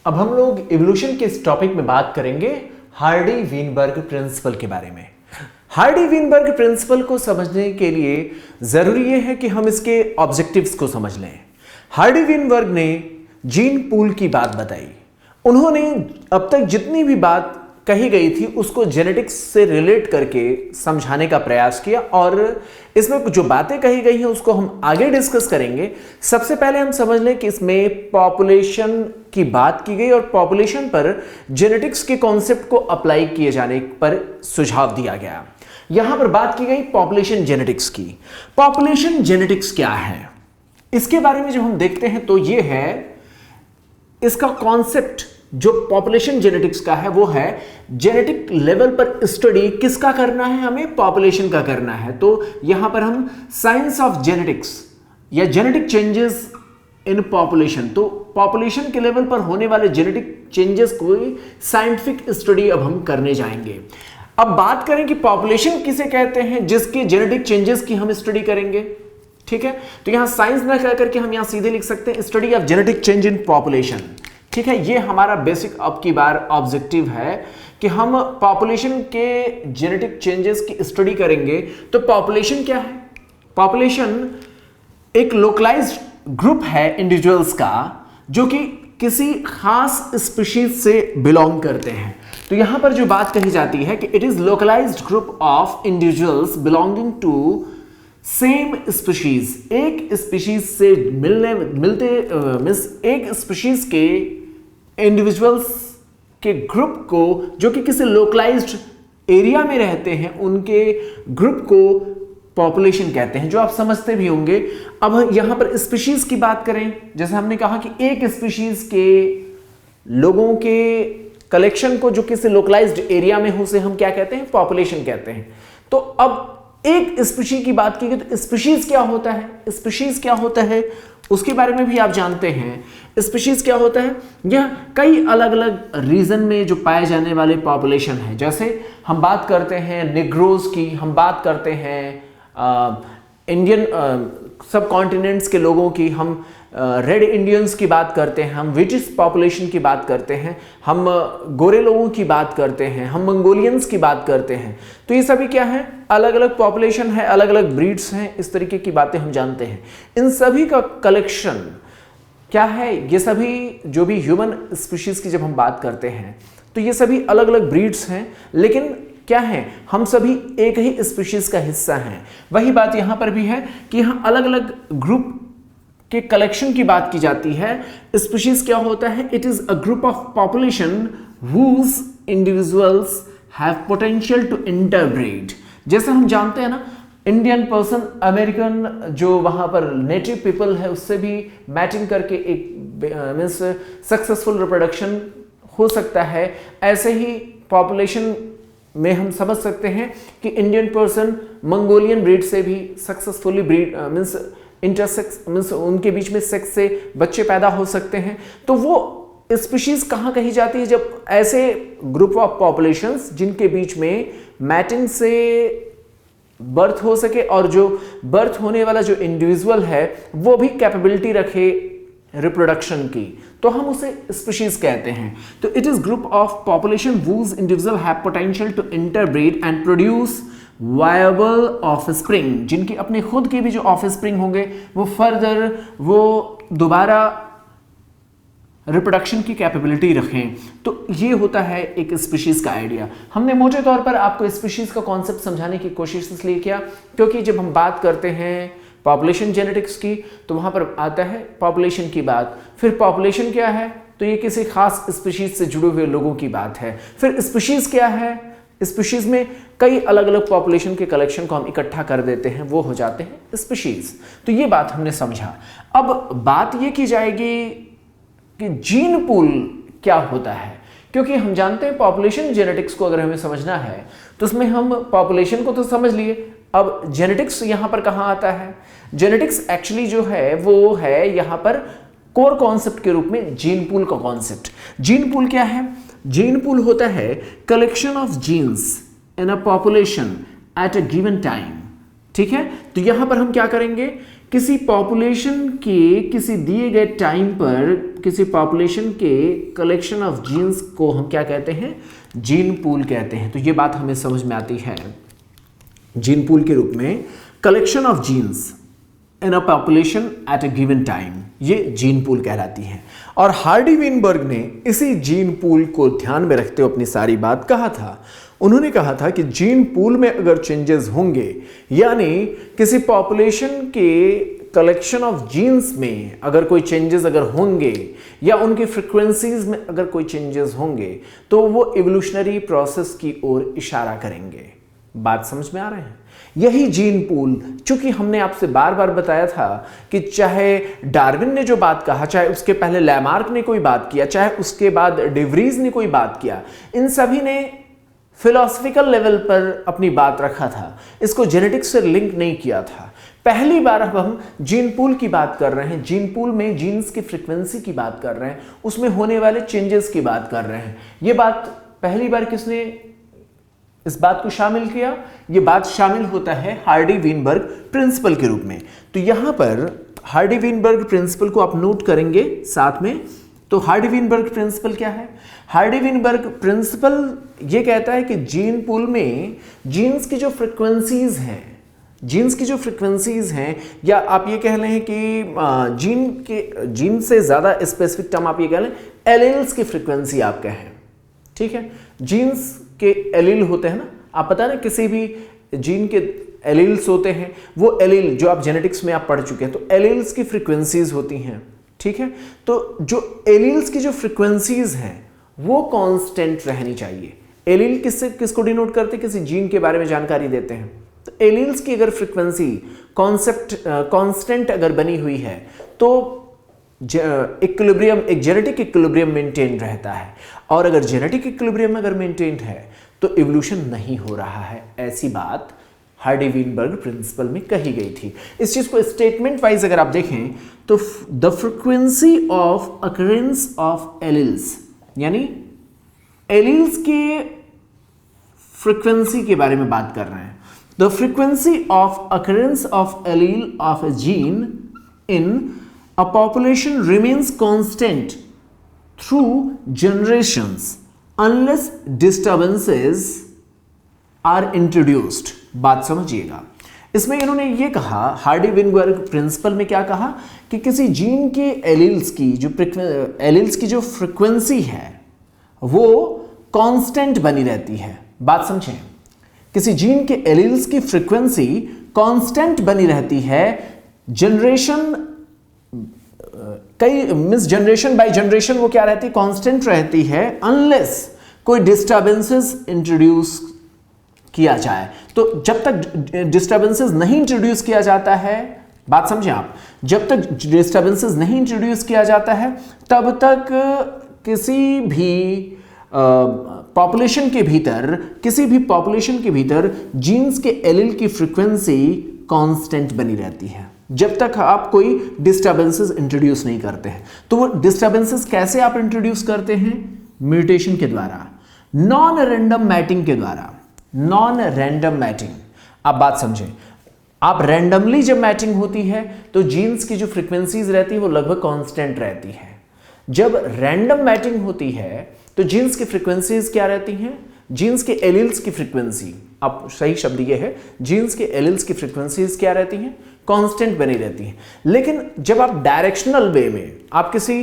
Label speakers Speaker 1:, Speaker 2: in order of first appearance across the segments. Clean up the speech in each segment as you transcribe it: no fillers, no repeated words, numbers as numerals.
Speaker 1: अब हम लोग इवोल्यूशन के इस टॉपिक में बात करेंगे हार्डी-वीनबर्ग प्रिंसिपल के बारे में। हार्डी-वीनबर्ग प्रिंसिपल को समझने के लिए जरूरी यह है कि हम इसके ऑब्जेक्टिव्स को समझ लें। हार्डी-वीनबर्ग ने जीन पूल की बात बताई। उन्होंने अब तक जितनी भी बात कही गई थी उसको जेनेटिक्स से रिलेट करके समझाने का प्रयास किया और इसमें जो बातें कही गई हैं उसको हम आगे डिस्कस करेंगे। सबसे पहले हम समझ लें कि इसमें पॉपुलेशन की बात की गई और पॉपुलेशन पर जेनेटिक्स के कॉन्सेप्ट को अप्लाई किए जाने पर सुझाव दिया गया। यहां पर बात की गई पॉपुलेशन जेनेटिक्स की। पॉपुलेशन जेनेटिक्स क्या है, इसके बारे में जब हम देखते हैं तो यह है, इसका कॉन्सेप्ट जो पॉपुलेशन जेनेटिक्स का है वो है जेनेटिक लेवल पर स्टडी किसका करना है, हमें पॉपुलेशन का करना है। तो यहां पर हम साइंस ऑफ जेनेटिक्स या जेनेटिक चेंजेस इन पॉपुलेशन, तो पॉपुलेशन के लेवल पर होने वाले जेनेटिक चेंजेस को साइंटिफिक स्टडी अब हम करने जाएंगे। अब बात करें कि पॉपुलेशन किसे कहते हैं, जिसके जेनेटिक चेंजेस की हम स्टडी करेंगे। ठीक है, तो यहां साइंस ना कह करके हम यहां सीधे लिख सकते हैं study of genetic change in population. ठीक है, ये हमारा बेसिक अब की बार ऑब्जेक्टिव है कि हम पॉपुलेशन के जेनेटिक चेंजेस की स्टडी करेंगे। तो पॉपुलेशन क्या है? पॉपुलेशन एक लोकलाइज्ड ग्रुप है इंडिविजुअल्स का जो कि किसी खास स्पीशीज से बिलोंग करते हैं। तो यहां पर जो बात कही जाती है कि it is localised group of individuals belonging to same species, एक स्पीशीज से एक स्पीशीज के इंडिविजुअल्स के ग्रुप को जो कि किसी लोकलाइज्ड एरिया में रहते हैं उनके ग्रुप को पॉपुलेशन कहते हैं, जो आप समझते भी होंगे। अब यहां पर स्पीशीज की बात करें, जैसे हमने कहा कि एक स्पीशीज के लोगों के कलेक्शन को जो किसी लोकलाइज्ड एरिया में हो उसे हम क्या कहते हैं, पॉपुलेशन कहते हैं। तो अब एक स्पीशीज की बात की गई तो स्पीशीज क्या होता है, स्पीशीज क्या होता है उसके बारे में भी आप जानते हैं। स्पीशीज क्या होता है, यह कई अलग अलग रीजन में जो पाए जाने वाले पॉपुलेशन है। जैसे हम बात करते हैं निग्रोज की, हम बात करते हैं इंडियन सब कॉन्टिनेंट्स के लोगों की, हम रेड इंडियंस की बात करते हैं, हम ब्रिटिश पॉपुलेशन की बात करते हैं, हम गोरे लोगों की बात करते हैं, हम मंगोलियंस की बात करते हैं। तो ये सभी क्या है, अलग अलग पॉपुलेशन है, अलग अलग ब्रीड्स हैं, इस तरीके की बातें हम जानते हैं। इन सभी का कलेक्शन क्या है, ये सभी जो भी ह्यूमन स्पीशीज की जब हम बात करते हैं तो ये सभी अलग अलग ब्रीड्स हैं, लेकिन क्या है, हम सभी एक ही स्पीशीज का हिस्सा हैं। वही बात यहां पर भी है कि यहां अलग अलग ग्रुप के कलेक्शन की बात की जाती है। स्पीशीज क्या होता है, it is a group of population whose individuals have potential to interbreed। जैसे हम जानते हैं ना, इंडियन पर्सन अमेरिकन जो वहां पर नेटिव पीपल है उससे भी मैचिंग करके एक मीन्स सक्सेसफुल रिप्रोडक्शन हो सकता है। ऐसे ही पॉपुलेशन में हम समझ सकते हैं कि इंडियन पर्सन मंगोलियन ब्रीड से भी successfully breed means intersex means उनके बीच में सेक्स से बच्चे पैदा हो सकते हैं। तो वो स्पीशीज कहाँ कही जाती है, जब ऐसे ग्रुप ऑफ पॉपुलेशंस जिनके बीच में मैटिंग से बर्थ हो सके और जो बर्थ होने वाला जो इंडिविजुअल है वो भी कैपेबिलिटी रखे रिप्रोडक्शन की, तो हम उसे स्पीशीज कहते हैं। तो it is group of population whose individual have potential to interbreed and produce viable offspring, जिनकी अपने खुद के भी जो ऑफस्प्रिंग होंगे वो फर्दर वो दोबारा रिप्रोडक्शन की कैपेबिलिटी रखें। तो ये होता है एक स्पीशीज का आइडिया। हमने मोटे तौर पर आपको स्पीशीज का कॉन्सेप्ट समझाने की कोशिश इसलिए किया क्योंकि जब हम बात करते हैं पॉपुलेशन जेनेटिक्स की तो वहां पर आता है पॉपुलेशन की बात। फिर पॉपुलेशन क्या है, तो ये किसी खास स्पीशीज से जुड़े हुए लोगों की बात है। फिर स्पीशीज क्या है, स्पीशीज में कई अलग अलग पॉपुलेशन के कलेक्शन को हम इकट्ठा कर देते हैं, वो हो जाते हैं स्पीशीज। तो ये बात हमने समझा। अब बात ये की जाएगी कि जीन पूल क्या होता है, क्योंकि हम जानते हैं पॉपुलेशन जेनेटिक्स को अगर हमें समझना है तो उसमें हम पॉपुलेशन को तो समझ लिए, अब जेनेटिक्स यहां पर कहां आता है। जेनेटिक्स एक्चुअली जो है वो है यहां पर कोर कॉन्सेप्ट के रूप में जीन पूल का कॉन्सेप्ट। जीन पूल क्या है, जीन पूल होता है collection of genes in a population at a given time. ठीक है, तो यहां पर हम क्या करेंगे किसी पॉपुलेशन के किसी दिए गए टाइम पर किसी पॉपुलेशन के कलेक्शन ऑफ जीन्स को हम क्या कहते हैं, जीन पूल कहते हैं। तो ये बात हमें समझ में आती है, जीन पूल के रूप में collection of genes in a population at a given time, ये जीन पूल कहलाती है। और हार्डी वीनबर्ग ने इसी जीन पूल को ध्यान में रखते हुए अपनी सारी बात कहा था। उन्होंने कहा था कि जीन पूल में अगर चेंजेस होंगे, यानी किसी पॉपुलेशन के कलेक्शन ऑफ जीन्स में अगर कोई चेंजेस अगर होंगे या उनकी फ्रीक्वेंसीज में अगर कोई चेंजेस होंगे, तो वो इवोल्यूशनरी प्रोसेस की ओर इशारा करेंगे। बात समझ में आ रहे हैं? यही जीन पूल, चूंकि हमने आपसे बार बार बताया था कि चाहे डार्विन ने जो बात कहा, चाहे उसके पहले लैमार्क ने कोई बात किया, चाहे उसके बाद डिवरीज ने कोई बात किया, इन सभी ने फिलोसफिकल लेवल पर अपनी बात रखा था, इसको जेनेटिक्स से लिंक नहीं किया था। पहली बार अब हम जीन पूल की बात कर रहे हैं, जीन पूल में जीन्स की फ्रीक्वेंसी की बात कर रहे हैं, उसमें होने वाले चेंजेस की बात कर रहे हैं। ये बात पहली बार किसने इस बात को शामिल किया? ये बात शामिल होता है हार्डी वीनबर्ग प्रिंसिपल के रूप में। तो यहां पर हार्डी वीनबर्ग प्रिंसिपल को आप नोट करेंगे साथ में। तो हार्डी वीनबर्ग प्रिंसिपल क्या है? हार्डी वीनबर्ग प्रिंसिपल ये कहता है कि जीन पूल में जीन्स की जो फ्रीक्वेंसीज हैं, जीन्स की जो फ्रीक्वेंसीज हैं, या आप ये कह लें कि जीन से ज़्यादा स्पेसिफिक टर्म आप ये कह लें एलील्स की फ्रीक्वेंसी आप कहें, ठीक है। जीन्स के एलील होते हैं ना, आप पता ना किसी भी जीन के एलील्स होते हैं, वो एलील जो आप जेनेटिक्स में आप पढ़ चुके हैं, तो एलील्स की फ्रीक्वेंसीज होती हैं, ठीक है। तो जो एलील्स की जो फ्रीक्वेंसीज हैं वो कांस्टेंट रहनी चाहिए। एलील किसको डिनोट करते हैं? किसी जीन के बारे में जानकारी देते हैं। तो एलील्स की अगर फ्रीक्वेंसी कांस्टेंट अगर बनी हुई है तो इक्विलिब्रियम, एक जेनेटिक इक्विलिब्रियम मेंटेन रहता है। और अगर जेनेटिक इक्विलिब्रियम अगर मेंटेन है तो इवोल्यूशन नहीं हो रहा है। ऐसी बात हार्डी वीनबर्ग प्रिंसिपल में कही गई थी। इस चीज को स्टेटमेंट वाइज अगर आप देखें तो the frequency of occurrence of alleles, यानी एलील्स की फ्रीक्वेंसी के बारे में बात कर रहे हैं। The frequency of occurrence of allele of A gene in a population remains constant through generations unless disturbances are introduced। बात समझिएगा, इसमें इन्होंने ये कहा, हार्डी वीनबर्ग प्रिंसिपल में क्या कहा कि किसी जीन के एलील्स की जो फ्रीक्वेंसी है वो कांस्टेंट बनी रहती है। बात समझें, किसी जीन के एलील्स की फ्रीक्वेंसी कांस्टेंट बनी रहती है। जनरेशन जनरेशन बाय जनरेशन वो क्या रहती है? कांस्टेंट रहती है, अनलेस कोई डिस्टर्बेंसेस इंट्रोड्यूस किया जाए। तो जब तक डिस्टर्बेंसेस नहीं इंट्रोड्यूस किया जाता है, बात समझें आप, जब तक डिस्टर्बेंसेस नहीं इंट्रोड्यूस किया जाता है तब तक किसी भी पॉपुलेशन के भीतर जीन्स के एलील की फ्रीक्वेंसी कांस्टेंट बनी रहती है, जब तक आप कोई डिस्टर्बेंसेस इंट्रोड्यूस नहीं करते हैं। तो वो डिस्टर्बेंसेस कैसे आप इंट्रोड्यूस करते हैं? म्यूटेशन के द्वारा, नॉन रैंडम मैटिंग के द्वारा। नॉन रैंडम मैटिंग, आप बात समझें, आप रैंडमली जब मैचिंग होती है तो जीन्स की जो फ्रीक्वेंसीज रहती है वो लगभग कांस्टेंट रहती है। जब रैंडम मैचिंग होती है तो जीन्स की फ्रीक्वेंसीज क्या रहती हैं? जीन्स के एलील्स की फ्रीक्वेंसी, अब सही शब्द ये है, जीन्स के एलील्स की फ्रीक्वेंसीज क्या रहती हैं? कांस्टेंट बनी रहती हैं। लेकिन जब आप डायरेक्शनल वे में, आप किसी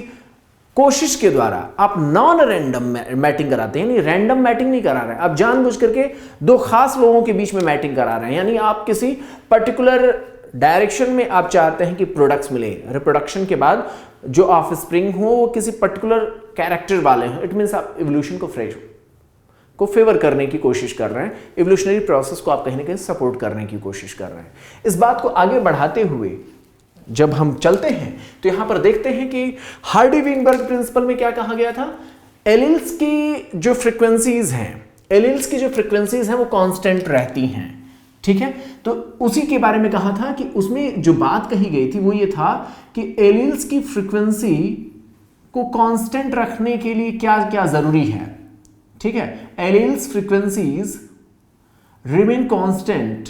Speaker 1: कोशिश के द्वारा आप नॉन रैंडम मैटिंग कराते हैं, यानी रैंडम मैटिंग नहीं करा रहे हैं, आप जानबूझ करके दो खास लोगों के बीच में मैटिंग करा रहे हैं, यानी आप किसी पर्टिकुलर डायरेक्शन में आप चाहते हैं कि प्रोडक्ट्स मिले, रिप्रोडक्शन के बाद जो ऑफस्प्रिंग हो वो किसी पर्टिकुलर कैरेक्टर वाले हो, इट मीन्स आप इवोल्यूशन को फेवर करने की कोशिश कर रहे हैं, इवोल्यूशनरी प्रोसेस को आप कहीं ना कहीं सपोर्ट करने की कोशिश कर रहे हैं। इस बात को आगे बढ़ाते हुए जब हम चलते हैं तो यहां पर देखते हैं कि हार्डी वीनबर्ग प्रिंसिपल में क्या कहा गया था? एलील्स की जो फ्रीक्वेंसीज हैं वो कांस्टेंट रहती हैं, ठीक है। तो उसी के बारे में कहा था कि उसमें जो बात कही गई थी वो ये था कि एलील्स की फ्रीक्वेंसी को कांस्टेंट रखने के लिए क्या क्या जरूरी है, ठीक है। Alleles frequencies remain constant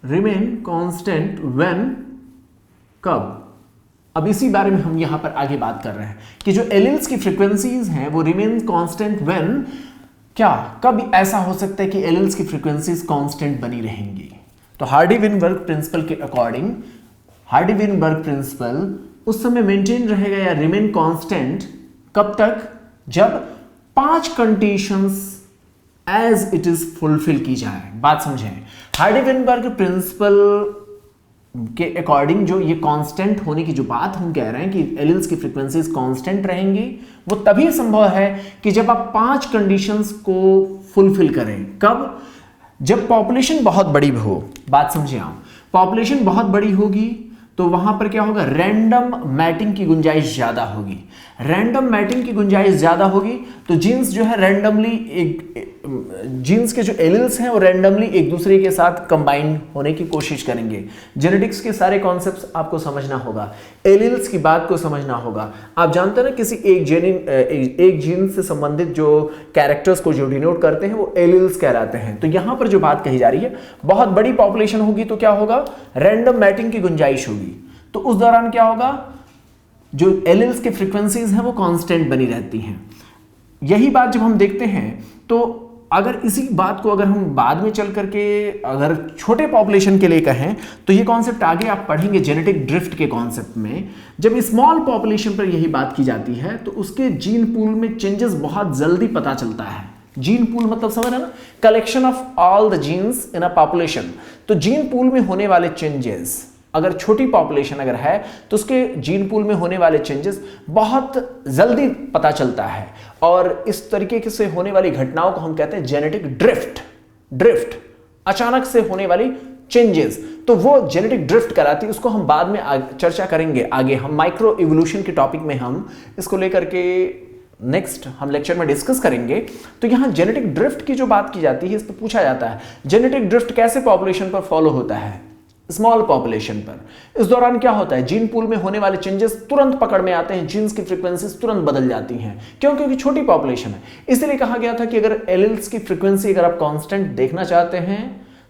Speaker 1: remain constant when, कब? अब इसी बारे में हम यहां पर आगे बात कर रहे हैं कि जो एलिल्स की फ्रीक्वेंसीज हैं वो रिमेन कांस्टेंट व्हेन, क्या कब ऐसा हो सकता है कि एलिल्स की फ्रीक्वेंसीज कांस्टेंट बनी रहेंगी? तो हार्डी-विनबर्ग प्रिंसिपल के अकॉर्डिंग, हार्डी-विनबर्ग प्रिंसिपल उस समय मेंटेन रहेगा या रिमेन कांस्टेंट कब तक? जब 5 conditions as it is fulfil की जाए। बात समझें, हार्डी-विनबर्ग प्रिंसिपल के अकॉर्डिंग जो ये कांस्टेंट होने की जो बात हम कह रहे हैं कि एलिल्स की फ्रीक्वेंसीज कांस्टेंट रहेंगी, वो तभी संभव है कि जब आप 5 कंडीशंस को फुलफिल करें। कब? जब पॉपुलेशन बहुत बड़ी हो। बात समझे आप, पॉपुलेशन बहुत बड़ी होगी तो वहां पर क्या होगा? रैंडम मैटिंग की गुंजाइश ज्यादा होगी। रैंडम मैटिंग की गुंजाइश ज्यादा होगी तो जीन्स जो है रैंडमली जीन्स के जो एलिल्स हैं वो रैंडमली एक दूसरे के साथ कंबाइन होने की कोशिश करेंगे। जेनेटिक्स के सारे कॉन्सेप्ट्स आपको समझना होगा, एलिल्स की बात को समझना होगा। आप जानते हैं ना, किसी एक जीन से संबंधित जो कैरेक्टर्स को जो डिनोट करते हैं वो एलिल्स कहलाते हैं। तो यहां पर जो बात कही जा रही है, बहुत बड़ी पॉपुलेशन होगी तो क्या होगा? रैंडम मैटिंग की गुंजाइश होगी। तो उस दौरान क्या होगा? जो एलिल्स की फ्रीक्वेंसीज हैं वो कांस्टेंट बनी रहती हैं। यही बात जब हम देखते हैं तो अगर इसी बात को अगर हम बाद में चल करके अगर छोटे पॉपुलेशन के लिए कहें तो ये कॉन्सेप्ट आगे आप पढ़ेंगे जेनेटिक ड्रिफ्ट के कॉन्सेप्ट में। जब स्मॉल पॉपुलेशन पर यही बात की जाती है तो उसके जीन पूल में चेंजेस बहुत जल्दी पता चलता है। जीन पूल मतलब समझ रहे ना, collection of all the genes in a population. तो जीन पूल में होने वाले चेंजेस, अगर छोटी पॉपुलेशन अगर है तो उसके जीन पूल में होने वाले चेंजेस बहुत जल्दी पता चलता है और इस तरीके से होने वाली घटनाओं को हम कहते हैं जेनेटिक ड्रिफ्ट, अचानक से होने वाली चेंजेस। तो वो जेनेटिक ड्रिफ्ट कहलाती है। उसको हम बाद में चर्चा करेंगे आगे। हम माइक्रो इवोल्यूशन के टॉपिक में हम इसको लेकर के नेक्स्ट हम लेक्चर में डिस्कस करेंगे। तो यहां जेनेटिक ड्रिफ्ट की जो बात की जाती है, इस पर पूछा जाता है जेनेटिक ड्रिफ्ट कैसे पॉपुलेशन पर फॉलो होता है? स्मॉल पॉपुलेशन पर। इस दौरान क्या होता है? जीन पूल में होने वाले चेंजेस तुरंत पकड़ में आते हैं, जीन्स की फ्रीक्वेंसीज तुरंत बदल जाती हैं। क्यों? क्योंकि छोटी पॉपुलेशन है। इसलिए कहा गया था कि अगर एलिल्स की फ्रीक्वेंसी अगर आप कांस्टेंट देखना चाहते हैं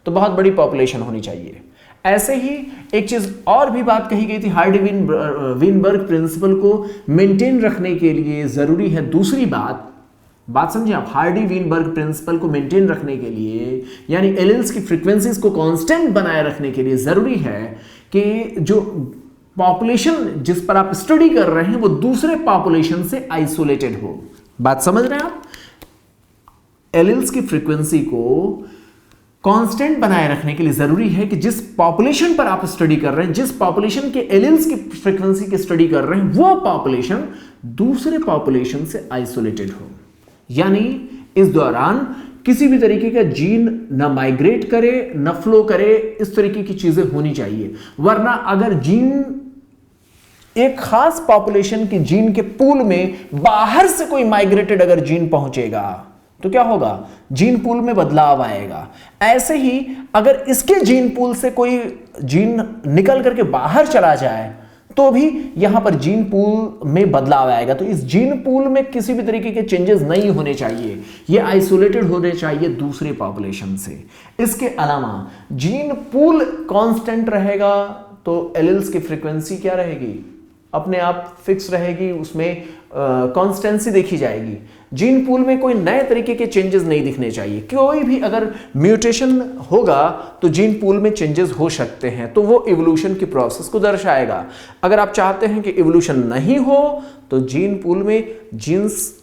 Speaker 1: तो बहुत बड़ी पॉपुलेशन होनी चाहिए। ऐसे ही एक चीज और भी बात कही गई थी, हार्डी-विनबर्ग प्रिंसिपल को मेंटेन रखने के लिए जरूरी है दूसरी बात समझिए आप, हार्डी-विनबर्ग प्रिंसिपल को मेंटेन रखने के लिए यानी एलिल्स की फ्रीक्वेंसीज को कांस्टेंट बनाए रखने के लिए जरूरी है कि जो पॉपुलेशन जिस पर आप स्टडी कर रहे हैं वो दूसरे पॉपुलेशन से आइसोलेटेड हो। बात समझ रहे हैं आप? एलिल्स की फ्रीक्वेंसी को कांस्टेंट बनाए रखने के लिए जरूरी है कि जिस पॉपुलेशन पर आप स्टडी कर रहे हैं, जिस पॉपुलेशन के एलिल्स की फ्रीक्वेंसी की स्टडी कर रहे हैं, वो पॉपुलेशन दूसरे पॉपुलेशन से आइसोलेटेड हो। यानी इस दौरान किसी भी तरीके का जीन न माइग्रेट करे न फ्लो करे, इस तरीके की चीजें होनी चाहिए। वरना अगर जीन एक खास पॉपुलेशन के जीन के पूल में बाहर से कोई माइग्रेटेड अगर जीन पहुंचेगा तो क्या होगा? जीन पूल में बदलाव आएगा। ऐसे ही अगर इसके जीन पूल से कोई जीन निकल करके बाहर चला जाए तो भी यहां पर जीन पूल में बदलाव आएगा। तो इस जीन पूल में किसी भी तरीके के चेंजेस नहीं होने चाहिए, ये आइसोलेटेड होने चाहिए दूसरे पॉपुलेशन से। इसके अलावा जीन पूल कांस्टेंट रहेगा तो एलिल्स की फ्रीक्वेंसी क्या रहेगी? अपने आप फिक्स रहेगी, उसमें कांस्टेंसी देखी जाएगी। जीन पूल में कोई नए तरीके के चेंजेस नहीं दिखने चाहिए। कोई भी अगर म्यूटेशन होगा तो जीन पूल में चेंजेस हो सकते हैं, तो वो इवोल्यूशन की प्रोसेस को दर्शाएगा। अगर आप चाहते हैं कि इवोल्यूशन नहीं हो तो जीन पूल में जीन्स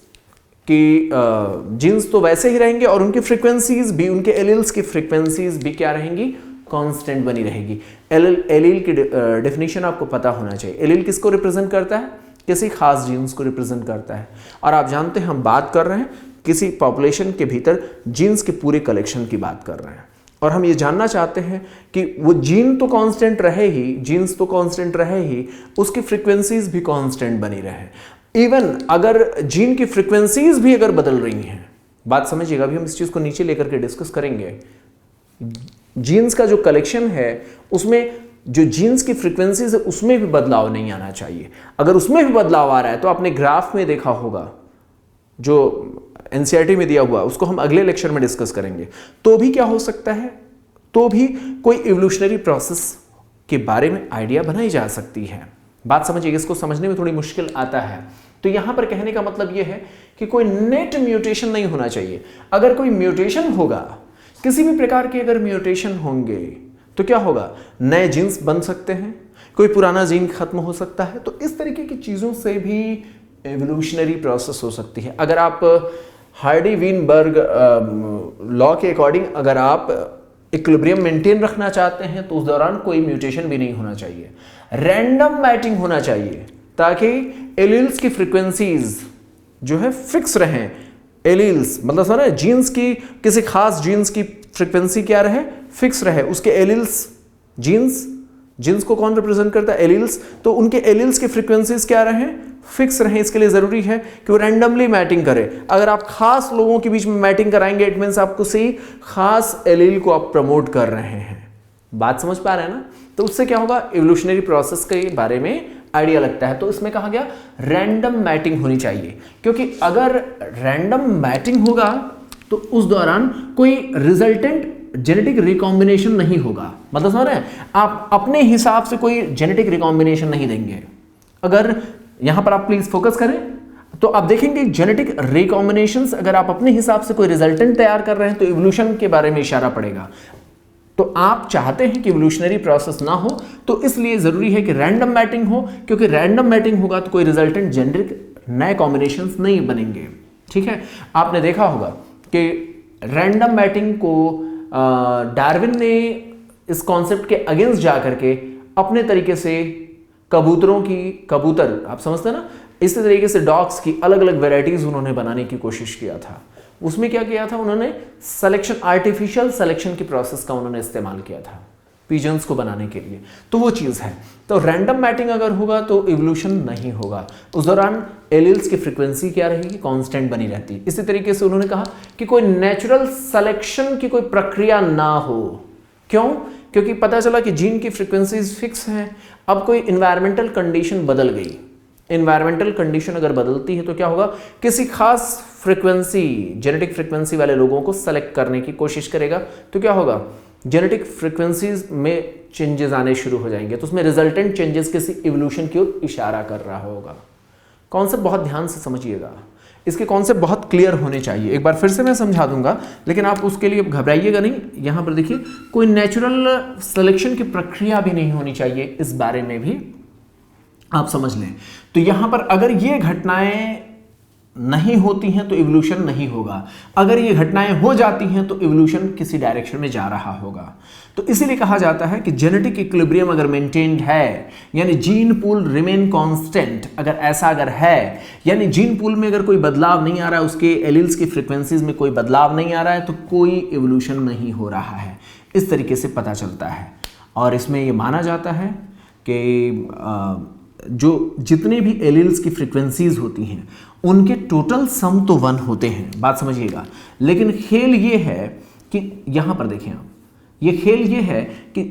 Speaker 1: तो वैसे ही रहेंगे और उनकी फ्रीक्वेंसीज भी, उनके एलिल्स की फ्रीक्वेंसीज भी क्या रहेंगी? कांस्टेंट बनी रहेगी। एलील की डेफिनेशन आपको पता होना चाहिए। एलील किसको रिप्रेजेंट करता है? किसी खास जीन्स को रिप्रेजेंट करता है। और आप जानते हैं हम बात कर रहे हैं किसी पॉपुलेशन के भीतर जीन्स के पूरे कलेक्शन की बात कर रहे हैं और हम ये जानना चाहते हैं कि वो जीन तो कांस्टेंट रहे ही, जीन्स तो कांस्टेंट रहे ही, उसकी फ्रीक्वेंसीज भी कांस्टेंट बनी रहे। इवन अगर जीन की फ्रीक्वेंसीज भी अगर बदल रही हैं, बात समझिएगा, अभी हम इस चीज को नीचे लेकर के डिस्कस करेंगे। जीन्स का जो कलेक्शन है उसमें जो जीन्स की फ्रीक्वेंसीज है उसमें भी बदलाव नहीं आना चाहिए। अगर उसमें भी बदलाव आ रहा है तो आपने ग्राफ में देखा होगा जो एनसीईआरटी में दिया हुआ, उसको हम अगले लेक्चर में डिस्कस करेंगे। तो भी क्या हो सकता है? तो भी कोई इवोल्यूशनरी प्रोसेस के बारे में आइडिया बनाई जा सकती है। बात समझिए, इसको समझने में थोड़ी मुश्किल आता है। तो यहां पर कहने का मतलब यह है कि कोई नेट म्यूटेशन नहीं होना चाहिए। अगर कोई म्यूटेशन होगा, किसी भी प्रकार के अगर म्यूटेशन होंगे तो क्या होगा, नए जीन्स बन सकते हैं, कोई पुराना जीन खत्म हो सकता है। तो इस तरीके की चीजों से भी एवोल्यूशनरी प्रोसेस हो सकती है। अगर आप हार्डी वीनबर्ग लॉ के अकॉर्डिंग अगर आप इक्विलिब्रियम मेंटेन रखना चाहते हैं तो उस दौरान कोई म्यूटेशन भी नहीं होना चाहिए, रैंडम मैटिंग होना चाहिए ताकि एलील्स की फ्रीक्वेंसीज जो है फिक्स रहें। एलील्स मतलब समझ, जीन्स की किसी खास जीन्स की फ्रीक्वेंसी क्या रहे, फिक्स रहे। उसके एलील्स, जीन्स को कौन रिप्रेजेंट करता है, एलील्स, तो उनके एलील्स की फ्रीक्वेंसीज क्या रहे, फिक्स रहे। इसके लिए जरूरी है कि वो रैंडमली मैटिंग करे। अगर आप खास लोगों के बीच में मैटिंग कराएंगे, इट मींस आप किसी खास एलील को आप प्रमोट कर रहे हैं। बात समझ पा रहे हैं ना? तो उससे क्या होगा, इवोल्यूशनरी प्रोसेस के बारे में आइडिया लगता है। तो इसमें कहा गया रैंडम मैटिंग होनी चाहिए, क्योंकि अगर रैंडम मैटिंग होगा तो उस दौरान कोई रिजल्टेंट जेनेटिक रिकॉम्बिनेशन नहीं होगा। मतलब समझ रहे हैं, आप अपने हिसाब से कोई जेनेटिक रिकॉम्बिनेशन नहीं देंगे। अगर यहां पर आप प्लीज फोकस करें तो आप देखेंगे जेनेटिक रिकॉम्बिनेशंस, अगर आप अपने हिसाब से कोई रिजल्टेंट तैयार कर रहे हैं तो इवोल्यूशन के बारे में इशारा पड़ेगा। तो आप चाहते हैं कि इवोल्यूशनरी प्रोसेस ना हो, तो इसलिए जरूरी है कि रैंडम मैटिंग हो, क्योंकि रैंडम मैटिंग होगा तो कोई रिजल्टेंट जेनेटिक नए कॉम्बिनेशंस नहीं बनेंगे। ठीक है, आपने देखा होगा कि रैंडम मैटिंग को डार्विन ने इस कॉन्सेप्ट के अगेंस्ट जाकर के अपने तरीके से कबूतर आप समझते हैं ना, इसी तरीके से डॉग्स की अलग अलग वेराइटीज उन्होंने बनाने की कोशिश किया था। उसमें क्या किया था उन्होंने, सिलेक्शन, आर्टिफिशियल सिलेक्शन की प्रोसेस का उन्होंने इस्तेमाल किया था पिजन्स को बनाने के लिए। तो वो चीज है। तो रैंडम मैटिंग अगर होगा तो इवोल्यूशन नहीं होगा। उस दौरान एलील्स की फ्रीक्वेंसी क्या रहेगी, कांस्टेंट बनी रहती है। इसी तरीके से उन्होंने कहा कि कोई नेचुरल सिलेक्शन की कोई प्रक्रिया ना हो। क्यों? क्योंकि पता चला कि जीन की फ्रीक्वेंसीज फिक्स हैं। अब कोई इन्वायरमेंटल कंडीशन बदल गई, इन्वायरमेंटल कंडीशन अगर बदलती है तो क्या होगा, किसी खास फ्रीक्वेंसी, जेनेटिक फ्रीक्वेंसी वाले लोगों को सेलेक्ट करने की कोशिश करेगा तो क्या होगा, जेनेटिक फ्रीक्वेंसीज में चेंजेस आने शुरू हो जाएंगे। तो उसमें रिजल्टेंट चेंजेस किसी इवोल्यूशन की ओर इशारा कर रहा होगा। कॉन्सेप्ट बहुत ध्यान से समझिएगा, इसके कॉन्सेप्ट बहुत क्लियर होने चाहिए। एक बार फिर से मैं समझा दूंगा, लेकिन आप उसके लिए घबराइएगा नहीं। यहां पर देखिए, कोई नेचुरल सिलेक्शन की प्रक्रिया भी नहीं होनी चाहिए, इस बारे में भी आप समझ लें। तो यहां पर अगर ये घटनाएं नहीं होती हैं तो इवोल्यूशन नहीं होगा, अगर ये घटनाएं हो जाती हैं तो इवोल्यूशन किसी डायरेक्शन में जा रहा होगा। तो इसीलिए कहा जाता है कि जेनेटिक इक्विलिब्रियम अगर मेंटेन्ड है, यानी जीन पूल रिमेन कांस्टेंट, अगर ऐसा अगर है, यानी जीन पूल में अगर कोई बदलाव नहीं आ रहा है, उसके एलील्स की फ्रीक्वेंसीज में कोई बदलाव नहीं आ रहा है, तो कोई इवोल्यूशन नहीं हो रहा है। इस तरीके से पता चलता है। और इसमें यह माना जाता है कि जो जितने भी एलील्स की फ्रीक्वेंसीज होती हैं उनके टोटल सम तो 1 होते हैं। बात समझिएगा। लेकिन खेल ये है कि यहां पर देखें आप, ये खेल ये है कि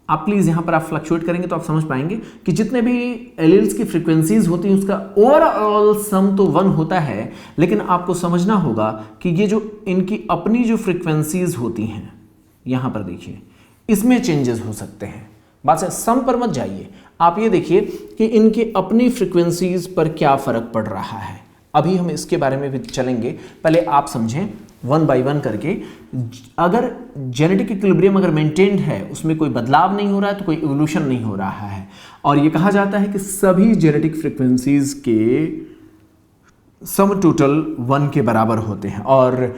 Speaker 1: आप प्लीज यहां पर आप फ्लक्चुएट करेंगे तो आप समझ पाएंगे कि जितने भी एलील्स की फ्रीक्वेंसीज होती हैं उसका ओवरऑल सम तो 1 होता है। लेकिन आपको समझना होगा कि ये जो इनकी अपनी जो फ्रीक्वेंसीज होती हैं, यहां पर देखिए, इसमें चेंजेस हो सकते हैं। बात से सम पर मत जाइए, आप ये देखिए कि इनकी अपनी फ्रीक्वेंसीज पर क्या फर्क पड़ रहा है। अभी हम इसके बारे में भी चलेंगे, पहले आप समझें 1 बाय 1 करके। अगर जेनेटिक इक्विलिब्रियम अगर मेंटेन्ड है, उसमें कोई बदलाव नहीं हो रहा है, तो कोई इवोल्यूशन नहीं हो रहा है। और ये कहा जाता है कि सभी जेनेटिक फ्रीक्वेंसीज के सम टोटल 1 के बराबर होते हैं। और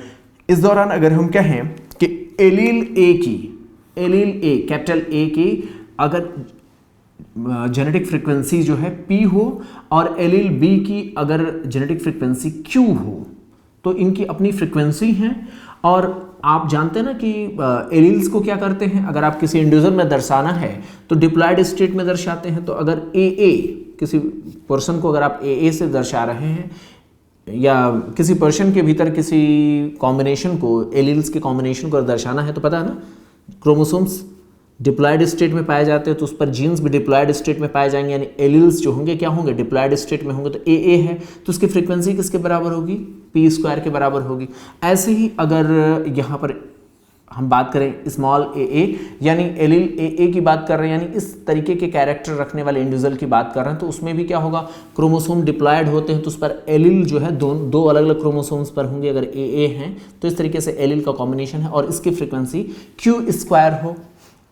Speaker 1: इस दौरान अगर हम कहें कि एलील ए, कैपिटल ए की अगर जेनेटिक फ्रीक्वेंसी जो है P हो और एलील B की अगर जेनेटिक फ्रीक्वेंसी Q हो, तो इनकी अपनी फ्रीक्वेंसी है। और आप जानते हैं ना कि एलील्स को क्या करते हैं, अगर आप किसी इंडिविजुअल में दर्शाना है तो डिप्लॉयड स्टेट में दर्शाते हैं। तो अगर AA, किसी पर्सन को अगर आप AA से दर्शा रहे हैं, या किसी पर्सन के भीतर किसी कॉम्बिनेशन को, एलील्स के कॉम्बिनेशन को दर्शाना है, तो पता है ना, क्रोमोसोम्स डिप्लॉयड स्टेट में पाए जाते हैं, तो उस पर जीन्स भी डिप्लॉयड स्टेट में पाए जाएंगे, यानी एलील्स जो होंगे क्या होंगे, डिप्लॉयड स्टेट में होंगे। तो AA है तो उसकी फ्रीक्वेंसी किसके बराबर होगी, P² के बराबर होगी। ऐसे ही अगर यहाँ पर हम बात करें स्मॉल ए यानी एलील ए की बात कर रहे हैं, यानी इस तरीके के कैरेक्टर रखने वाले इंडिविजुअल की बात कर रहे हैं, तो उसमें भी क्या होगा, क्रोमोसोम डिप्लॉयड होते हैं तो उस पर एलील जो है दो अलग अलग क्रोमोसोम्स पर होंगे। अगर ए हैं तो इस तरीके से एलील का कॉम्बिनेशन है और इसकी फ्रीक्वेंसी Q² हो।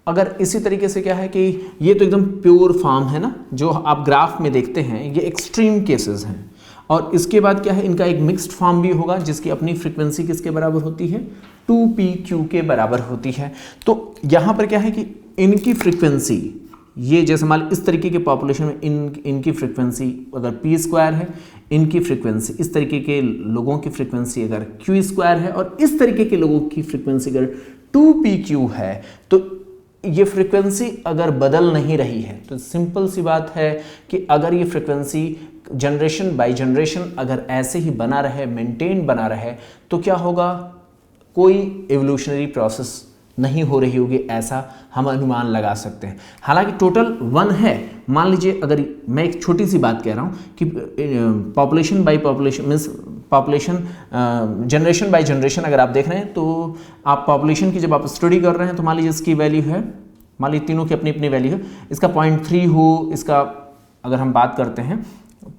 Speaker 1: अगर इसी तरीके से क्या है कि ये तो एकदम प्योर फॉर्म है ना, जो आप ग्राफ में देखते हैं, ये एक्सट्रीम केसेस हैं। और इसके बाद क्या है, इनका एक मिक्स्ड फॉर्म भी होगा जिसकी अपनी फ्रीक्वेंसी किसके बराबर होती है, 2pq के बराबर होती है। तो यहाँ पर क्या है कि इनकी फ्रीक्वेंसी, ये जैसे मान इस तरीके के पॉपुलेशन में इनकी फ्रीक्वेंसी अगर p² है, इनकी फ्रीक्वेंसी, इस तरीके के लोगों की फ्रीक्वेंसी अगर Q² है और इस तरीके के लोगों की फ्रीक्वेंसी अगर 2pq है, तो ये फ्रीक्वेंसी अगर बदल नहीं रही है तो सिंपल सी बात है कि अगर ये फ्रीक्वेंसी जनरेशन बाय जनरेशन अगर ऐसे ही बना रहे, मेंटेन बना रहे, तो क्या होगा, कोई एवोल्यूशनरी प्रोसेस नहीं हो रही होगी, ऐसा हम अनुमान लगा सकते हैं। हालांकि टोटल 1 है। मान लीजिए अगर मैं एक छोटी सी बात कह रहा हूँ कि population by population means population generation by generation अगर आप देख रहे हैं, तो आप पॉपुलेशन की जब आप स्टडी कर रहे हैं तो मान लीजिए इसकी वैल्यू है, मान लीजिए तीनों की अपनी अपनी वैल्यू है, इसका 0.3 हो, इसका अगर हम बात करते हैं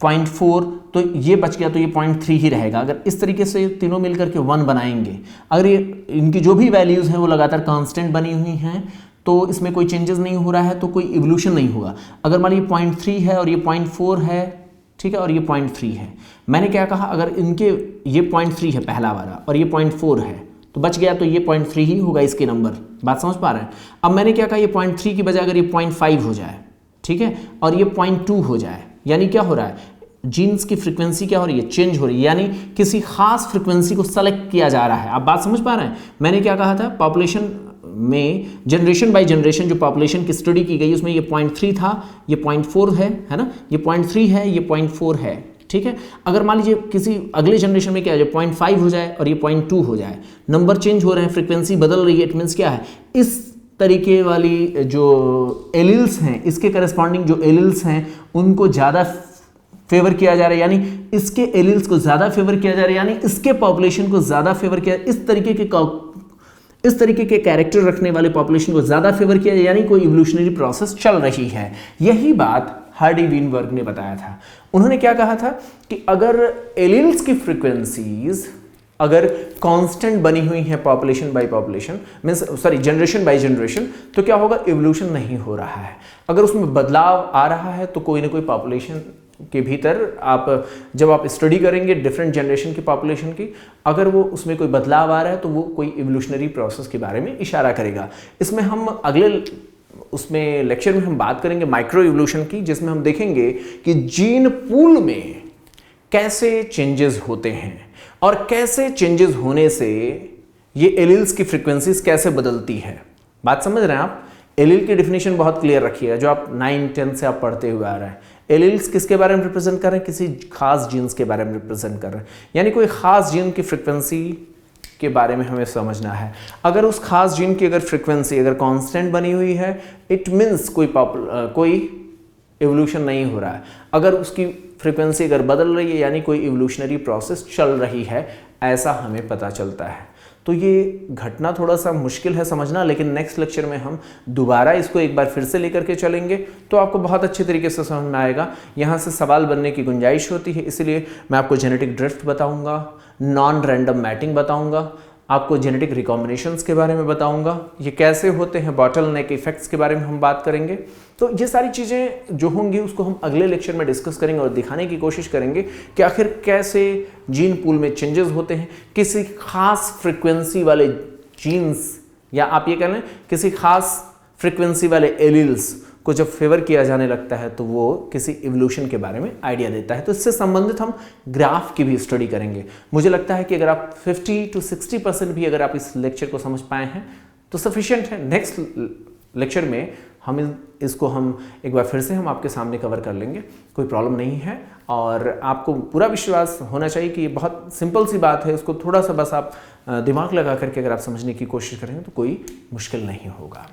Speaker 1: 0.4, तो ये बच गया तो ये 0.3 ही रहेगा। अगर इस तरीके से तीनों मिलकर के 1 बनाएंगे, अगर ये इनकी जो भी वैल्यूज़ हैं वो लगातार कांस्टेंट बनी हुई हैं, तो इसमें कोई चेंजेस नहीं हो रहा है, तो कोई इवोल्यूशन नहीं होगा। अगर मान लीजिए 0.3 है और ये 0.4 है, ठीक है, और ये 0.3 है, मैंने क्या कहा, अगर इनके ये 0.3 है पहला वाला और ये 0.4 है, तो बच गया तो ये 0.3 ही होगा इसके नंबर। बात समझ पा रहे हैं? अब मैंने क्या कहा, ये 0.3 की बजाय अगर ये 0.5 हो जाए, ठीक है, और ये 0.2 हो जाए, यानी क्या हो रहा है, जीन्स की फ्रीक्वेंसी क्या हो रही है, चेंज हो रही है, यानी किसी खास फ्रीक्वेंसी को सेलेक्ट किया जा रहा है। आप बात समझ पा रहे हैं? मैंने क्या कहा था, पॉपुलेशन में जनरेशन बाय जनरेशन जो पॉपुलेशन की स्टडी की गई उसमें ये 0.3 था, ये 0.4 है ना, ये 0.3 है, ये 0.4 है, ठीक है। अगर मान लीजिए किसी अगले जनरेशन में क्या है, 0.5 हो जाए और ये 0.2 हो जाए, नंबर चेंज हो रहे हैं, फ्रीक्वेंसी बदल रही है, इट मीन्स क्या है, इस तरीके वाली जो एलील्स हैं, इसके करस्पॉन्डिंग जो एलील्स हैं उनको ज़्यादा फेवर किया जा रहा है, यानी इसके एलील्स को ज़्यादा फेवर किया जा रहा है, यानी इसके पॉपुलेशन को ज़्यादा फेवर किया, इस तरीके के कैरेक्टर रखने वाले पॉपुलेशन को ज़्यादा फेवर किया, यानी कोई इवोल्यूशनरी प्रोसेस चल रही है। यही बात हार्डी वीनबर्ग ने बताया था। उन्होंने क्या कहा था कि अगर एलील्स की फ्रीक्वेंसीज अगर कांस्टेंट बनी हुई है population by population means sorry generation by generation, तो क्या होगा, इवोल्यूशन नहीं हो रहा है। अगर उसमें बदलाव आ रहा है तो कोई ना कोई पॉपुलेशन के भीतर आप जब आप स्टडी करेंगे डिफरेंट जनरेशन की पॉपुलेशन की, अगर वो उसमें कोई बदलाव आ रहा है तो वो कोई इवोल्यूशनरी प्रोसेस के बारे में इशारा करेगा। इसमें हम अगले उसमें लेक्चर में हम बात करेंगे माइक्रो इवोल्यूशन की, जिसमें हम देखेंगे कि जीन पूल में कैसे चेंजेस होते हैं और कैसे चेंजेस होने से ये एलील्स की फ्रीक्वेंसीज कैसे बदलती है। बात समझ रहे हैं आप? एलील की डेफिनेशन बहुत क्लियर रखिएगा, जो आप 9-10 से आप पढ़ते हुए आ रहे हैं। एलील्स किसके बारे में रिप्रेजेंट कर रहे हैं, किसी खास जीन्स के बारे में रिप्रेजेंट कर रहे हैं, यानी कोई खास जीन की फ्रीक्वेंसी के बारे में हमें समझना है। अगर उस खास जीन की अगर फ्रीक्वेंसी अगर कांस्टेंट बनी हुई है, इट मीन्स कोई इवोल्यूशन नहीं हो रहा है। अगर उसकी फ्रीक्वेंसी अगर बदल रही है, यानी कोई इवोल्यूशनरी प्रोसेस चल रही है, ऐसा हमें पता चलता है। तो ये घटना थोड़ा सा मुश्किल है समझना, लेकिन नेक्स्ट लेक्चर में हम दोबारा इसको एक बार फिर से लेकर के चलेंगे तो आपको बहुत अच्छे तरीके से समझ में आएगा। यहाँ से सवाल बनने की गुंजाइश होती है, इसलिए मैं आपको जेनेटिक ड्रिफ्ट बताऊंगा, नॉन रैंडम मैटिंग बताऊंगा, आपको जेनेटिक रिकॉम्बिनेशंस के बारे में बताऊंगा, ये कैसे होते हैं, बॉटल नेक इफेक्ट्स के बारे में हम बात करेंगे। तो ये सारी चीज़ें जो होंगी उसको हम अगले लेक्चर में डिस्कस करेंगे और दिखाने की कोशिश करेंगे कि आखिर कैसे जीन पूल में चेंजेस होते हैं, किसी खास फ्रिक्वेंसी वाले जीन्स या आप ये कह लें किसी खास फ्रिक्वेंसी वाले एलील्स को जब फेवर किया जाने लगता है तो वो किसी इवोल्यूशन के बारे में आइडिया देता है। तो इससे संबंधित हम ग्राफ की भी स्टडी करेंगे। मुझे लगता है कि अगर आप 50 to 60% भी अगर आप इस लेक्चर को समझ पाए हैं तो सफिशिएंट है। नेक्स्ट लेक्चर में हम इसको हम एक बार फिर से हम आपके सामने कवर कर लेंगे, कोई प्रॉब्लम नहीं है। और आपको पूरा विश्वास होना चाहिए कि ये बहुत सिंपल सी बात है, इसको थोड़ा सा बस आप दिमाग लगा करके अगर आप समझने की कोशिश करेंगे तो कोई मुश्किल नहीं होगा।